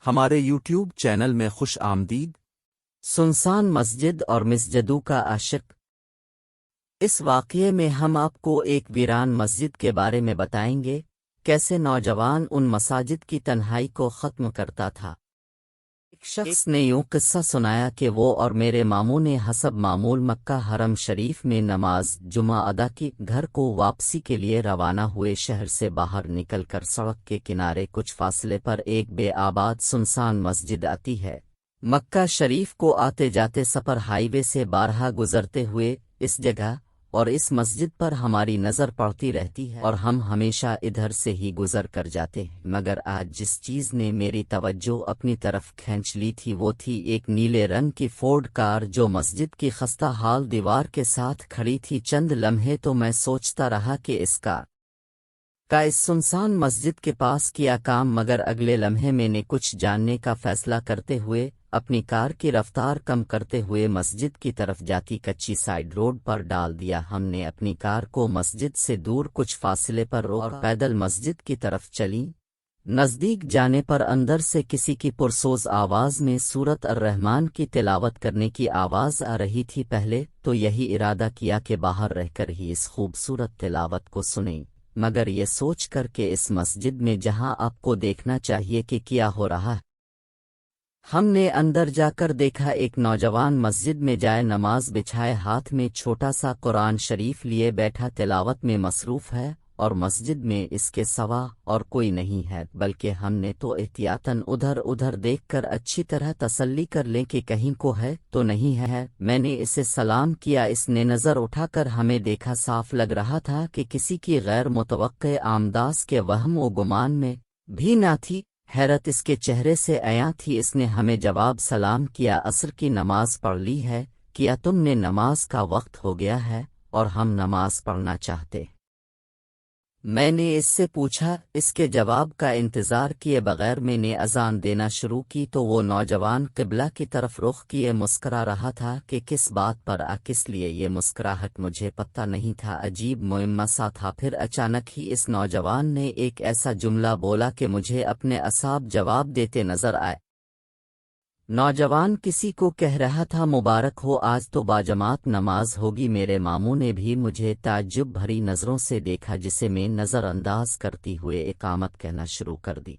ہمارے YouTube channel میں خوش آمدید۔ سنسان مسجد اور مسجدوں کا عاشق۔ اس واقعے میں ہم آپ کو ایک ویران مسجد کے بارے میں بتائیں گے، کیسے نوجوان ان مساجد کی تنہائی کو ختم کرتا تھا۔ ایک شخص نے یوں قصہ سنایا کہ وہ اور میرے ماموں نے حسب معمول مکہ حرم شریف میں نماز جمعہ ادا کی، گھر کو واپسی کے لیے روانہ ہوئے۔ شہر سے باہر نکل کر سڑک کے کنارے کچھ فاصلے پر ایک بے آباد سنسان مسجد آتی ہے۔ مکہ شریف کو آتے جاتے سفر ہائی وے سے بارہا گزرتے ہوئے اس جگہ اور اس مسجد پر ہماری نظر پڑتی رہتی ہے اور ہم ہمیشہ ادھر سے ہی گزر کر جاتے ہیں، مگر آج جس چیز نے میری توجہ اپنی طرف کھینچ لی تھی وہ تھی ایک نیلے رنگ کی فورڈ کار جو مسجد کی خستہ حال دیوار کے ساتھ کھڑی تھی۔ چند لمحے تو میں سوچتا رہا کہ اس کا اس سنسان مسجد کے پاس کیا کام، مگر اگلے لمحے میں نے کچھ جاننے کا فیصلہ کرتے ہوئے اپنی کار کی رفتار کم کرتے ہوئے مسجد کی طرف جاتی کچی سائیڈ روڈ پر ڈال دیا۔ ہم نے اپنی کار کو مسجد سے دور کچھ فاصلے پر روک اور پیدل مسجد کی طرف چلی۔ نزدیک جانے پر اندر سے کسی کی پرسوز آواز میں سورۃ الرحمن کی تلاوت کرنے کی آواز آ رہی تھی۔ پہلے تو یہی ارادہ کیا کہ باہر رہ کر ہی اس خوبصورت تلاوت کو سنیں، مگر یہ سوچ کر کہ اس مسجد میں جہاں آپ کو دیکھنا چاہیے کہ کیا ہو رہا ہے، ہم نے اندر جا کر دیکھا ایک نوجوان مسجد میں جائے نماز بچھائے ہاتھ میں چھوٹا سا قرآن شریف لیے بیٹھا تلاوت میں مصروف ہے، اور مسجد میں اس کے سوا اور کوئی نہیں ہے۔ بلکہ ہم نے تو احتیاطاً ادھر دیکھ کر اچھی طرح تسلی کر لیں کہ کہیں کو ہے تو نہیں ہے۔ میں نے اسے سلام کیا، اس نے نظر اٹھا کر ہمیں دیکھا۔ صاف لگ رہا تھا کہ کسی کی غیر متوقع آمداز کے وہم و گمان میں بھی نہ تھی۔ حیرت اس کے چہرے سے عیاں تھی۔ اس نے ہمیں جواب سلام کیا، عصر کی نماز پڑھ لی ہے کیا تم نے؟ نماز کا وقت ہو گیا ہے اور ہم نماز پڑھنا چاہتے۔ میں نے اس سے پوچھا۔ اس کے جواب کا انتظار کیے بغیر میں نے اذان دینا شروع کی تو وہ نوجوان قبلہ کی طرف رخ کیے مسکرا رہا تھا کہ کس بات پر کس لیے یہ مسکراہٹ مجھے پتہ نہیں تھا، عجیب معمہ سا تھا۔ پھر اچانک ہی اس نوجوان نے ایک ایسا جملہ بولا کہ مجھے اپنے اعصاب جواب دیتے نظر آئے۔ نوجوان کسی کو کہہ رہا تھا مبارک ہو، آج تو باجماعت نماز ہوگی۔ میرے ماموں نے بھی مجھے تعجب بھری نظروں سے دیکھا، جسے میں نظر انداز کرتی ہوئے اقامت کہنا شروع کر دی۔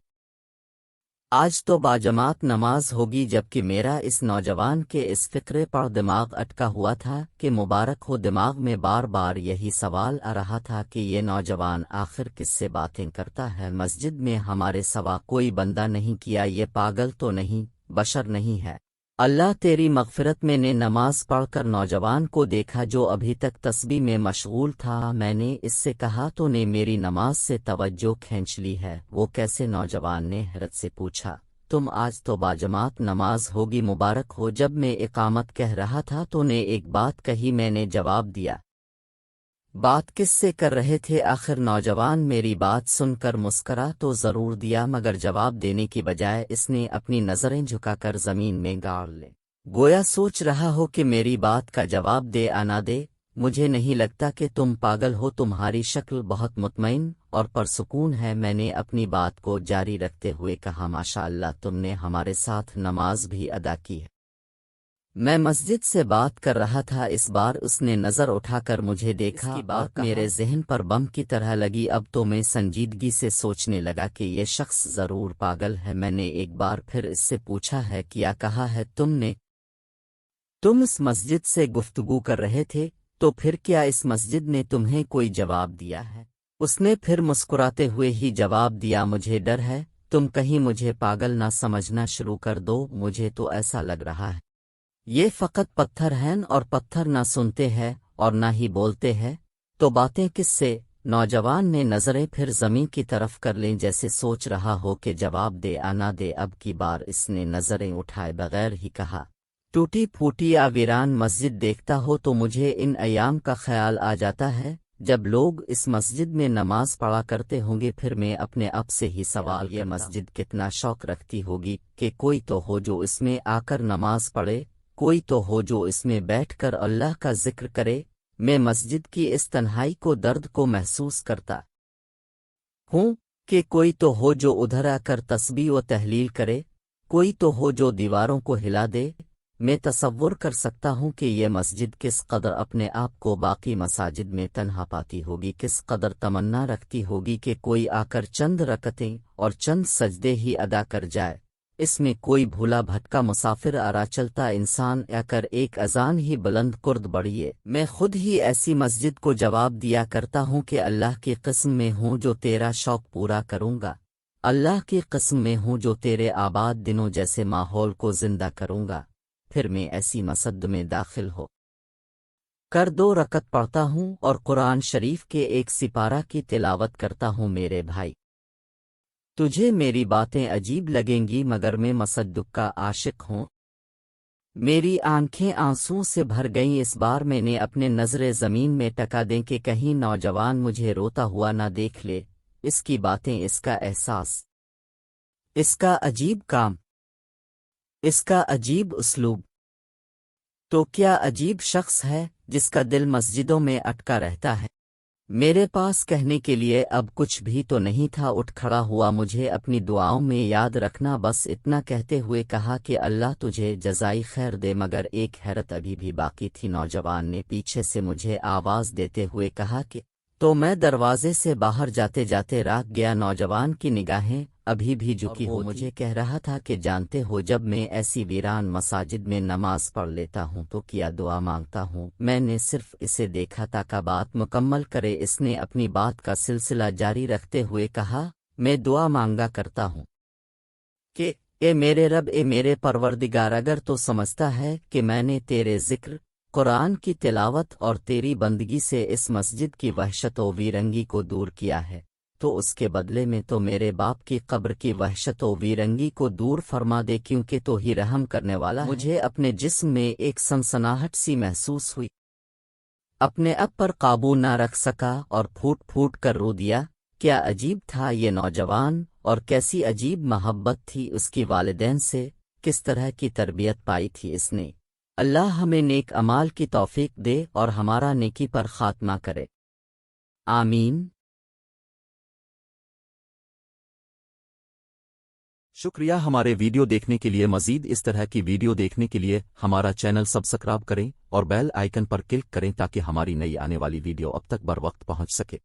آج تو باجماعت نماز ہوگی، جبکہ میرا اس نوجوان کے اس فقرے پر دماغ اٹکا ہوا تھا کہ مبارک ہو۔ دماغ میں بار بار یہی سوال آ رہا تھا کہ یہ نوجوان آخر کس سے باتیں کرتا ہے؟ مسجد میں ہمارے سوا کوئی بندہ نہیں کیا؟ یہ پاگل تو نہیں، بشر نہیں ہے؟ اللہ تیری مغفرت! میں نے نماز پڑھ کر نوجوان کو دیکھا جو ابھی تک تسبیح میں مشغول تھا۔ میں نے اس سے کہا تو نے میری نماز سے توجہ کھینچ لی ہے؟ وہ کیسے؟ نوجوان نے حیرت سے پوچھا۔ تم آج تو باجماعت نماز ہوگی، مبارک ہو۔ جب میں اقامت کہہ رہا تھا تو نے ایک بات کہی، میں نے جواب دیا۔ بات کس سے کر رہے تھے آخر؟ نوجوان میری بات سن کر مسکرا تو ضرور دیا، مگر جواب دینے کی بجائے اس نے اپنی نظریں جھکا کر زمین میں گاڑ لے، گویا سوچ رہا ہو کہ میری بات کا جواب دے یا نہ دے۔ مجھے نہیں لگتا کہ تم پاگل ہو، تمہاری شکل بہت مطمئن اور پرسکون ہے۔ میں نے اپنی بات کو جاری رکھتے ہوئے کہا، ماشاء اللہ، تم نے ہمارے ساتھ نماز بھی ادا کی ہے۔ میں مسجد سے بات کر رہا تھا۔ اس بار اس نے نظر اٹھا کر مجھے دیکھا، کی بات میرے ذہن پر بم کی طرح لگی۔ اب تو میں سنجیدگی سے سوچنے لگا کہ یہ شخص ضرور پاگل ہے۔ میں نے ایک بار پھر اس سے پوچھا ہے کیا کہا ہے تم نے؟ تم اس مسجد سے گفتگو کر رہے تھے تو پھر کیا اس مسجد نے تمہیں کوئی جواب دیا ہے؟ اس نے پھر مسکراتے ہوئے ہی جواب دیا، مجھے ڈر ہے تم کہیں مجھے پاگل نہ سمجھنا شروع کر دو۔ مجھے تو ایسا لگ رہا ہے یہ فقط پتھر ہیں اور پتھر نہ سنتے ہیں اور نہ ہی بولتے ہیں، تو باتیں کس سے؟ نوجوان نے نظریں پھر زمین کی طرف کر لیں، جیسے سوچ رہا ہو کہ جواب دے یا نہ دے۔ اب کی بار اس نے نظریں اٹھائے بغیر ہی کہا، ٹوٹی پھوٹی یا ویران مسجد دیکھتا ہو تو مجھے ان ایام کا خیال آ جاتا ہے جب لوگ اس مسجد میں نماز پڑھا کرتے ہوں گے۔ پھر میں اپنے آپ سے ہی سوال، یہ مسجد کتنا شوق رکھتی ہوگی کہ کوئی تو ہو جو اس میں آ کر نماز پڑھے، کوئی تو ہو جو اس میں بیٹھ کر اللہ کا ذکر کرے۔ میں مسجد کی اس تنہائی کو، درد کو محسوس کرتا ہوں کہ کوئی تو ہو جو ادھر آ کر تسبیح و تحلیل کرے۔ کوئی تو ہو جو دیواروں کو ہلا دے۔ میں تصور کر سکتا ہوں کہ یہ مسجد کس قدر اپنے آپ کو باقی مساجد میں تنہا پاتی ہوگی، کس قدر تمنا رکھتی ہوگی کہ کوئی آ کر چند رکعتیں اور چند سجدے ہی ادا کر جائے۔ اس میں کوئی بھولا بھٹکا مسافر آرا چلتا انسان آ کر ایک اذان ہی بلند کرد بڑھیے۔ میں خود ہی ایسی مسجد کو جواب دیا کرتا ہوں کہ اللہ کی قسم میں ہوں جو تیرا شوق پورا کروں گا، اللہ کی قسم میں ہوں جو تیرے آباد دنوں جیسے ماحول کو زندہ کروں گا۔ پھر میں ایسی مسجد میں داخل ہو کر 2 رکعت پڑھتا ہوں اور قرآن شریف کے ایک سپارہ کی تلاوت کرتا ہوں۔ میرے بھائی، تجھے میری باتیں عجیب لگیں گی مگر میں مسجد کا عاشق ہوں۔ میری آنکھیں آنسوں سے بھر گئیں۔ اس بار میں نے اپنے نظریں زمین میں ٹکا دیں کہ کہیں نوجوان مجھے روتا ہوا نہ دیکھ لے۔ اس کی باتیں، اس کا احساس، اس کا عجیب کام، اس کا عجیب اسلوب، تو کیا عجیب شخص ہے جس کا دل مسجدوں میں اٹکا رہتا ہے۔ میرے پاس کہنے کے لیے اب کچھ بھی تو نہیں تھا۔ اٹھ کھڑا ہوا، مجھے اپنی دعاؤں میں یاد رکھنا، بس اتنا کہتے ہوئے کہا کہ اللہ تجھے جزائے خیر دے۔ مگر ایک حیرت ابھی بھی باقی تھی۔ نوجوان نے پیچھے سے مجھے آواز دیتے ہوئے کہا کہ تو میں دروازے سے باہر جاتے جاتے راک گیا۔ نوجوان کی نگاہیں ابھی بھی جھکی ہوئی، مجھے کہہ رہا تھا کہ جانتے ہو جب میں ایسی ویران مساجد میں نماز پڑھ لیتا ہوں تو کیا دعا مانگتا ہوں۔ میں نے صرف اسے دیکھا تاکہ بات مکمل کرے۔ اس نے اپنی بات کا سلسلہ جاری رکھتے ہوئے کہا، میں دعا مانگا کرتا ہوں کہ اے میرے رب، اے میرے پروردگار، اگر تو سمجھتا ہے کہ میں نے تیرے ذکر، قرآن کی تلاوت اور تیری بندگی سے اس مسجد کی وحشت و ویرنگی کو دور کیا ہے تو اس کے بدلے میں تو میرے باپ کی قبر کی وحشت و ویرنگی کو دور فرما دے، کیونکہ تو ہی رحم کرنے والا ہے۔ مجھے اپنے جسم میں ایک سنسناہٹ سی محسوس ہوئی، اپنے آپ پر قابو نہ رکھ سکا اور پھوٹ پھوٹ کر رو دیا۔ کیا عجیب تھا یہ نوجوان، اور کیسی عجیب محبت تھی اس کی والدین سے، کس طرح کی تربیت پائی تھی اس نے۔ اللہ ہمیں نیک اعمال کی توفیق دے اور ہمارا نیکی پر خاتمہ کرے، آمین۔ شکریہ ہمارے ویڈیو دیکھنے کے لیے۔ مزید اس طرح کی ویڈیو دیکھنے کے لیے ہمارا چینل سبسکرائب کریں اور بیل آئیکن پر کلک کریں تاکہ ہماری نئی آنے والی ویڈیو اب تک بر وقت پہنچ سکے۔